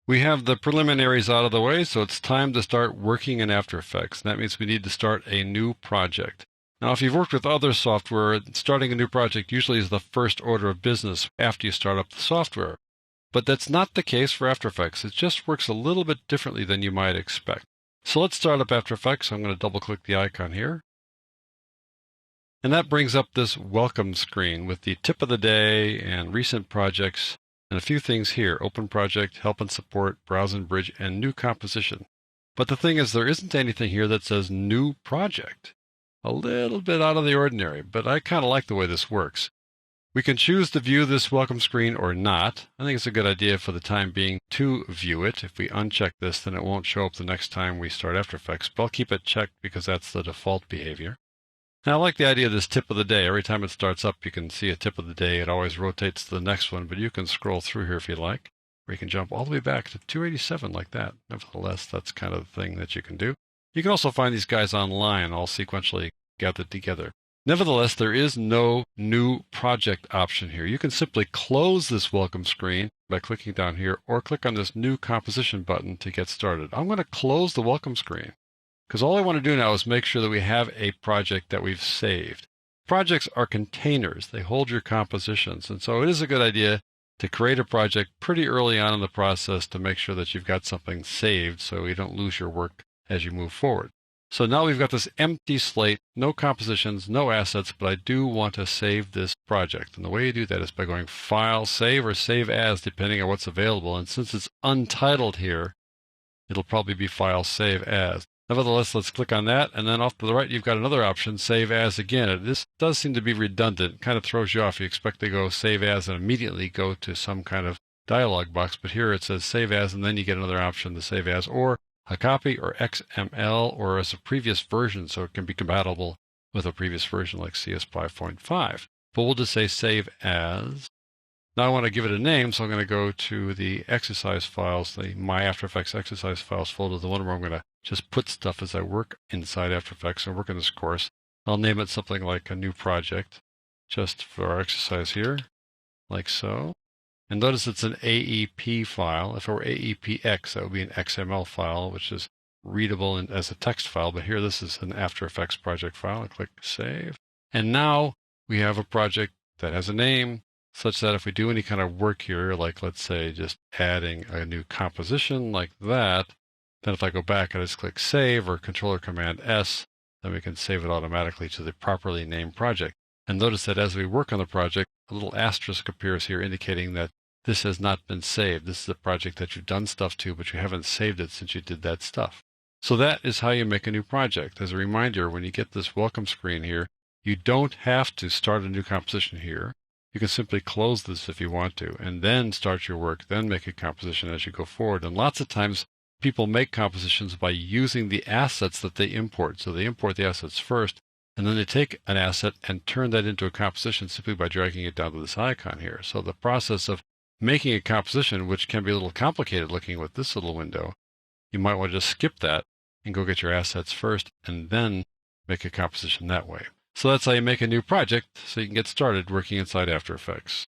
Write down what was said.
We have the preliminaries out of the way, so it's time to start working in After Effects. That means we need to start a new project. Now, if you've worked with other software, starting a new project usually is the first order of business after you start up the software. But that's not the case for After Effects. It just works a little bit differently than you might expect. So let's start up After Effects. I'm going to double-click the icon here. And that brings up this welcome screen with the tip of the day and recent projects and a few things here: open project, help and support, browse and bridge, and new composition. But the thing is, there isn't anything here that says new project. A little bit out of the ordinary, but I kind of like the way this works. We can choose to view this welcome screen or not. I think it's a good idea for the time being to view it. If we uncheck this, then it won't show up the next time we start After Effects, but I'll keep it checked because that's the default behavior. Now, I like the idea of this tip of the day. Every time it starts up, you can see a tip of the day. It always rotates to the next one, but you can scroll through here if you like, or you can jump all the way back to 287 like that. Nevertheless, that's kind of the thing that you can do. You can also find these guys online, all sequentially gathered together. Nevertheless, there is no new project option here. You can simply close this welcome screen by clicking down here, or click on this new composition button to get started. I'm going to close the welcome screen, because all I want to do now is make sure that we have a project that we've saved. Projects are containers. They hold your compositions. And so it is a good idea to create a project pretty early on in the process to make sure that you've got something saved so you don't lose your work as you move forward. So now we've got this empty slate, no compositions, no assets, but I do want to save this project. And the way you do that is by going File, Save, or Save As, depending on what's available. And since it's untitled here, it'll probably be File, Save As. Nevertheless, let's click on that, and then off to the right, you've got another option, Save As again. This does seem to be redundant. It kind of throws you off. You expect to go Save As and immediately go to some kind of dialog box, but here it says Save As, and then you get another option to Save As, or a copy, or XML, or as a previous version, so it can be compatible with a previous version like CS 5.5. But we'll just say Save As. Now I want to give it a name, so I'm going to go to the exercise files, the My After Effects exercise files folder, the one where I'm going to just put stuff as I work inside After Effects and work in this course. I'll name it something like a new project, just for our exercise here, like so. And notice it's an AEP file. If it were AEPX, that would be an XML file, which is readable as a text file. But here, this is an After Effects project file. I click Save. And now we have a project that has a name, such that if we do any kind of work here, like let's say just adding a new composition like that, then if I go back, I just click Save or Control Command S, then we can save it automatically to the properly named project. And notice that as we work on the project, a little asterisk appears here indicating that this has not been saved. This is a project that you've done stuff to, but you haven't saved it since you did that stuff. So that is how you make a new project. As a reminder, when you get this welcome screen here, you don't have to start a new composition here. You can simply close this if you want to, and then start your work, then make a composition as you go forward. And lots of times, people make compositions by using the assets that they import. So they import the assets first, and then they take an asset and turn that into a composition simply by dragging it down to this icon here. So the process of making a composition, which can be a little complicated looking with this little window, you might want to just skip that and go get your assets first and then make a composition that way. So that's how you make a new project so you can get started working inside After Effects.